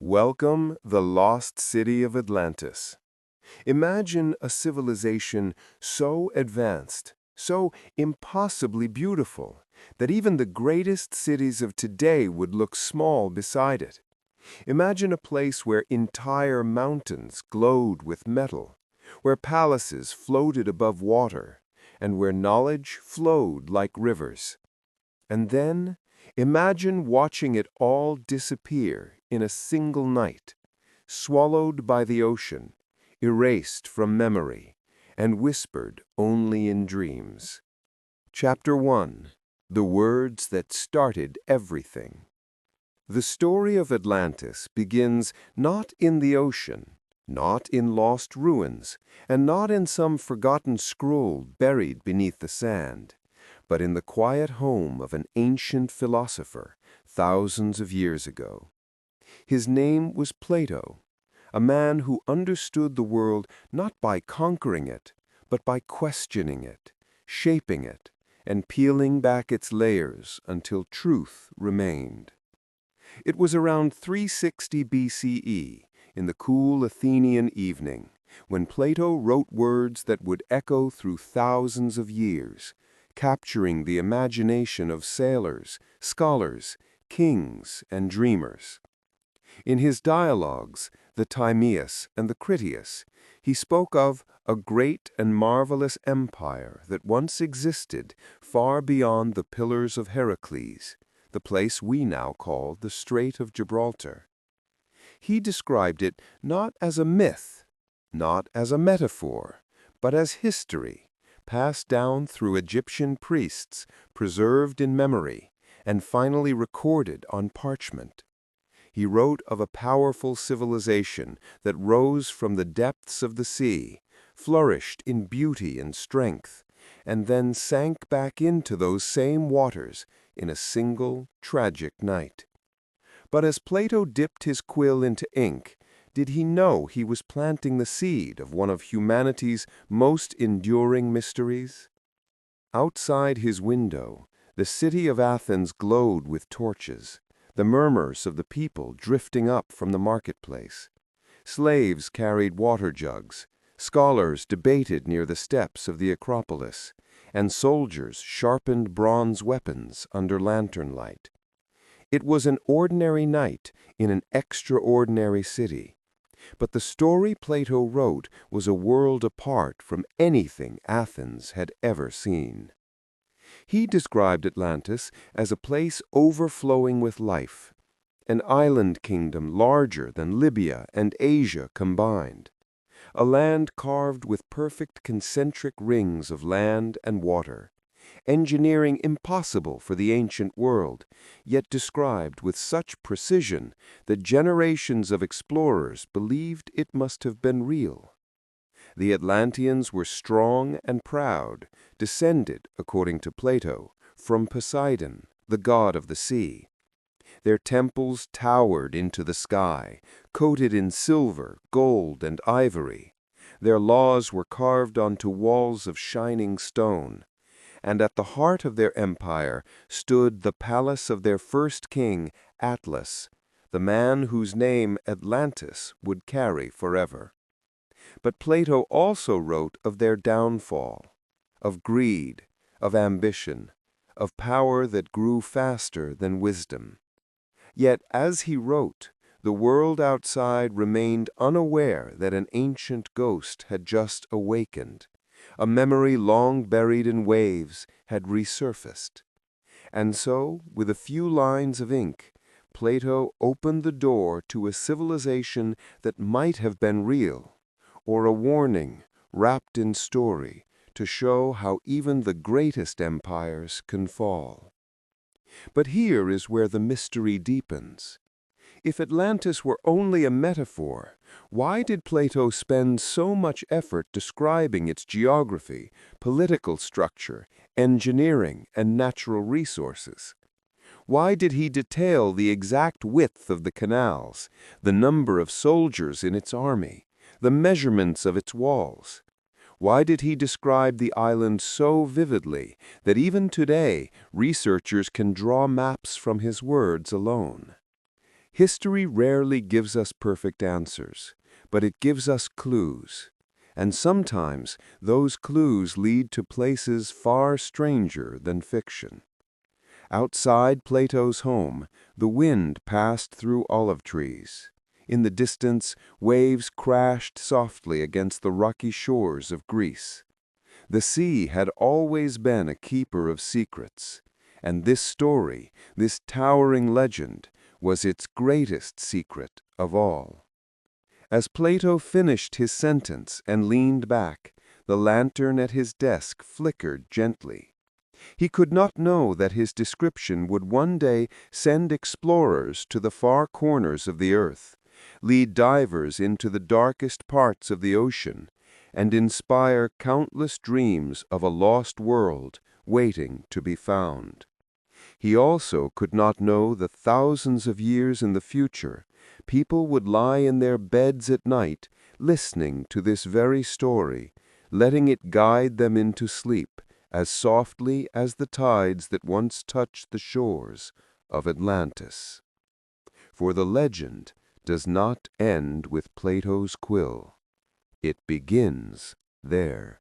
Welcome, the Lost City of Atlantis. Imagine a civilization so advanced, so impossibly beautiful, that even the greatest cities of today would look small beside it. Imagine a place where entire mountains glowed with metal, where palaces floated above water, and where knowledge flowed like rivers. And then, imagine watching it all disappear in a single night, swallowed by the ocean, erased from memory, and whispered only in dreams. Chapter 1. The Words That Started Everything. The story of Atlantis begins not in the ocean, not in lost ruins, and not in some forgotten scroll buried beneath the sand, but in the quiet home of an ancient philosopher thousands of years ago. His name was Plato, a man who understood the world not by conquering it, but by questioning it, shaping it, and peeling back its layers until truth remained. It was around 360 BCE, in the cool Athenian evening, when Plato wrote words that would echo through thousands of years, capturing the imagination of sailors, scholars, kings, and dreamers. In his dialogues, the Timaeus and the Critias, he spoke of a great and marvelous empire that once existed far beyond the Pillars of Heracles, the place we now call the Strait of Gibraltar. He described it not as a myth, not as a metaphor, but as history, passed down through Egyptian priests, preserved in memory, and finally recorded on parchment. He wrote of a powerful civilization that rose from the depths of the sea, flourished in beauty and strength, and then sank back into those same waters in a single tragic night. But as Plato dipped his quill into ink, did he know he was planting the seed of one of humanity's most enduring mysteries? Outside his window, the city of Athens glowed with torches, the murmurs of the people drifting up from the marketplace. Slaves carried water jugs, scholars debated near the steps of the Acropolis, and soldiers sharpened bronze weapons under lantern light. It was an ordinary night in an extraordinary city, but the story Plato wrote was a world apart from anything Athens had ever seen. He described Atlantis as a place overflowing with life, an island kingdom larger than Libya and Asia combined, a land carved with perfect concentric rings of land and water, engineering impossible for the ancient world, yet described with such precision that generations of explorers believed it must have been real. The Atlanteans were strong and proud, descended, according to Plato, from Poseidon, the god of the sea. Their temples towered into the sky, coated in silver, gold, and ivory. Their laws were carved onto walls of shining stone, and at the heart of their empire stood the palace of their first king, Atlas, the man whose name Atlantis would carry forever. But Plato also wrote of their downfall, of greed, of ambition, of power that grew faster than wisdom. Yet as he wrote, the world outside remained unaware that an ancient ghost had just awakened. A memory long buried in waves had resurfaced. And so, with a few lines of ink, Plato opened the door to a civilization that might have been real, or a warning wrapped in story to show how even the greatest empires can fall. But here is where the mystery deepens. If Atlantis were only a metaphor, why did Plato spend so much effort describing its geography, political structure, engineering, and natural resources? Why did he detail the exact width of the canals, the number of soldiers in its army, the measurements of its walls? Why did he describe the island so vividly that even today researchers can draw maps from his words alone? History rarely gives us perfect answers, but it gives us clues. And sometimes those clues lead to places far stranger than fiction. Outside Plato's home, the wind passed through olive trees. In the distance, waves crashed softly against the rocky shores of Greece. The sea had always been a keeper of secrets, and this story, this towering legend, was its greatest secret of all. As Plato finished his sentence and leaned back, the lantern at his desk flickered gently. He could not know that his description would one day send explorers to the far corners of the earth, lead divers into the darkest parts of the ocean, and inspire countless dreams of a lost world waiting to be found. He also could not know that thousands of years in the future, people would lie in their beds at night, listening to this very story, letting it guide them into sleep as softly as the tides that once touched the shores of Atlantis. For the legend does not end with Plato's quill. It begins there.